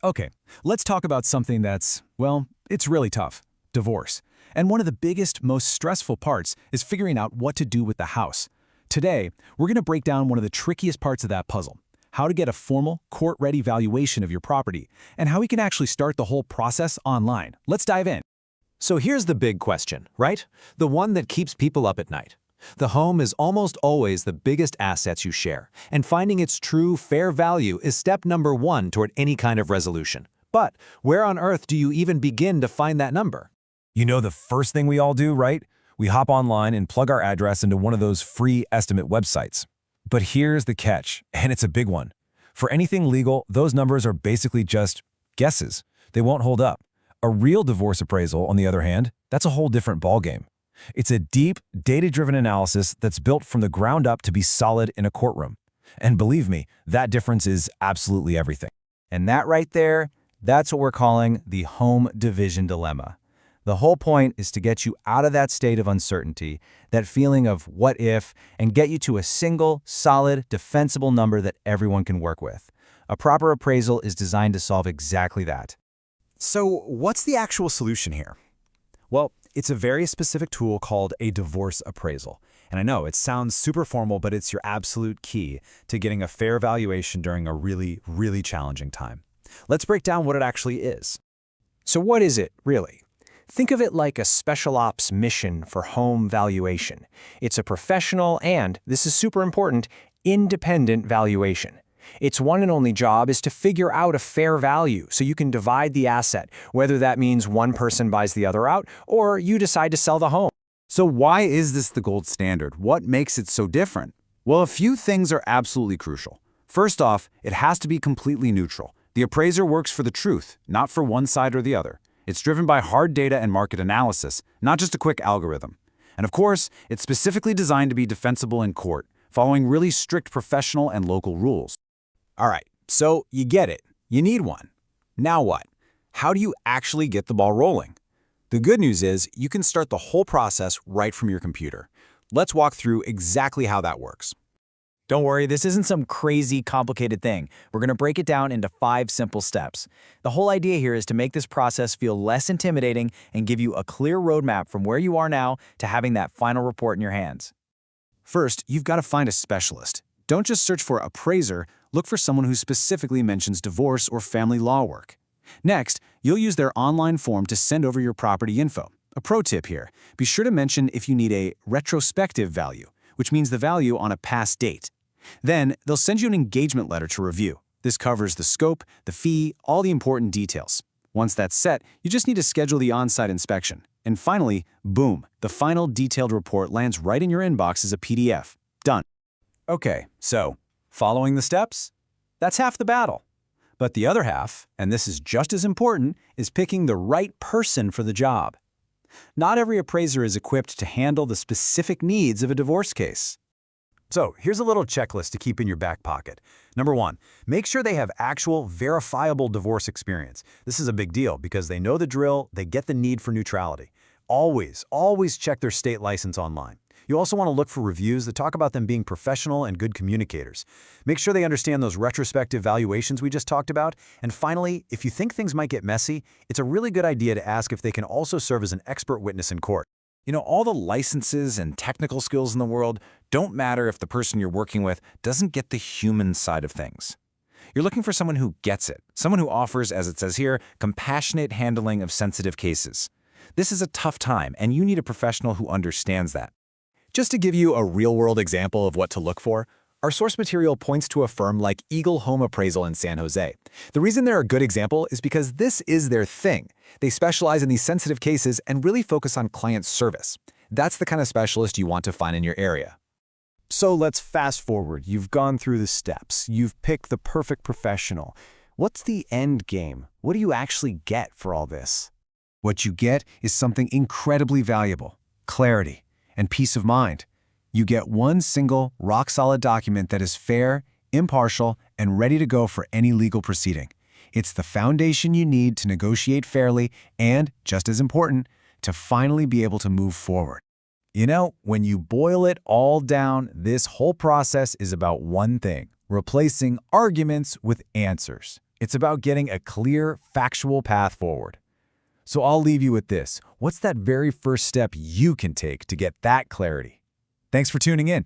Okay, let's talk about something that's, well, it's really tough. Divorce. And one of the biggest, most stressful parts is figuring out what to do with the house. Today, we're going to break down one of the trickiest parts of that puzzle: how to get a formal, court-ready valuation of your property, and how we can actually start the whole process online. Let's dive in. So here's the big question, right? The one that keeps people up at night. The home is almost always the biggest assets you share, and finding its true, fair value is step number one toward any kind of resolution. But where on earth do you even begin to find that number? You know the first thing we all do, right? We hop online and plug our address into one of those free estimate websites. But here's the catch, and it's a big one. For anything legal, those numbers are basically just guesses. They won't hold up. A real divorce appraisal, on the other hand, that's a whole different ballgame. It's a deep, data-driven analysis that's built from the ground up to be solid in a courtroom. And believe me, that difference is absolutely everything. And that right there, that's what we're calling the home division dilemma. The whole point is to get you out of that state of uncertainty, that feeling of what if, and get you to a single, solid, defensible number that everyone can work with. A proper appraisal is designed to solve exactly that. So what's the actual solution here? Well, it's a very specific tool called a divorce appraisal. And I know it sounds super formal, but it's your absolute key to getting a fair valuation during a really, really challenging time. Let's break down what it actually is. So what is it, really? Think of it like a special ops mission for home valuation. It's a professional and, this is super important, independent valuation. Its one and only job is to figure out a fair value so you can divide the asset, whether that means one person buys the other out or you decide to sell the home. So why is this the gold standard? What makes it so different? Well, a few things are absolutely crucial. First off, it has to be completely neutral. The appraiser works for the truth, not for one side or the other. It's driven by hard data and market analysis, not just a quick algorithm. And of course, it's specifically designed to be defensible in court, following really strict professional and local rules. All right, so you get it. You need one. Now what? How do you actually get the ball rolling? The good news is you can start the whole process right from your computer. Let's walk through exactly how that works. Don't worry, this isn't some crazy complicated thing. We're going to break it down into 5 simple steps. The whole idea here is to make this process feel less intimidating and give you a clear roadmap from where you are now to having that final report in your hands. First, you've got to find a specialist. Don't just search for appraiser, look for someone who specifically mentions divorce or family law work. Next, you'll use their online form to send over your property info. A pro tip here, be sure to mention if you need a retrospective value, which means the value on a past date. Then, they'll send you an engagement letter to review. This covers the scope, the fee, all the important details. Once that's set, you just need to schedule the on-site inspection. And finally, boom, the final detailed report lands right in your inbox as a PDF. Done. Okay, so, following the steps? That's half the battle. But the other half, and this is just as important, is picking the right person for the job. Not every appraiser is equipped to handle the specific needs of a divorce case. So here's a little checklist to keep in your back pocket. Number 1, make sure they have actual, verifiable divorce experience. This is a big deal because they know the drill, they get the need for neutrality. Always check their state license online. You also want to look for reviews that talk about them being professional and good communicators. Make sure they understand those retrospective valuations we just talked about. And finally, if you think things might get messy, it's a really good idea to ask if they can also serve as an expert witness in court. You know, all the licenses and technical skills in the world don't matter if the person you're working with doesn't get the human side of things. You're looking for someone who gets it, someone who offers, as it says here, compassionate handling of sensitive cases. This is a tough time, and you need a professional who understands that. Just to give you a real-world example of what to look for, our source material points to a firm like Eagle Home Appraisal in San Jose. The reason they're a good example is because this is their thing. They specialize in these sensitive cases and really focus on client service. That's the kind of specialist you want to find in your area. So let's fast forward. You've gone through the steps. You've picked the perfect professional. What's the end game? What do you actually get for all this? What you get is something incredibly valuable: clarity and peace of mind. You get one single, rock-solid document that is fair, impartial, and ready to go for any legal proceeding. It's the foundation you need to negotiate fairly and, just as important, to finally be able to move forward. You know, when you boil it all down, this whole process is about one thing: replacing arguments with answers. It's about getting a clear, factual path forward. So I'll leave you with this. What's that very first step you can take to get that clarity? Thanks for tuning in.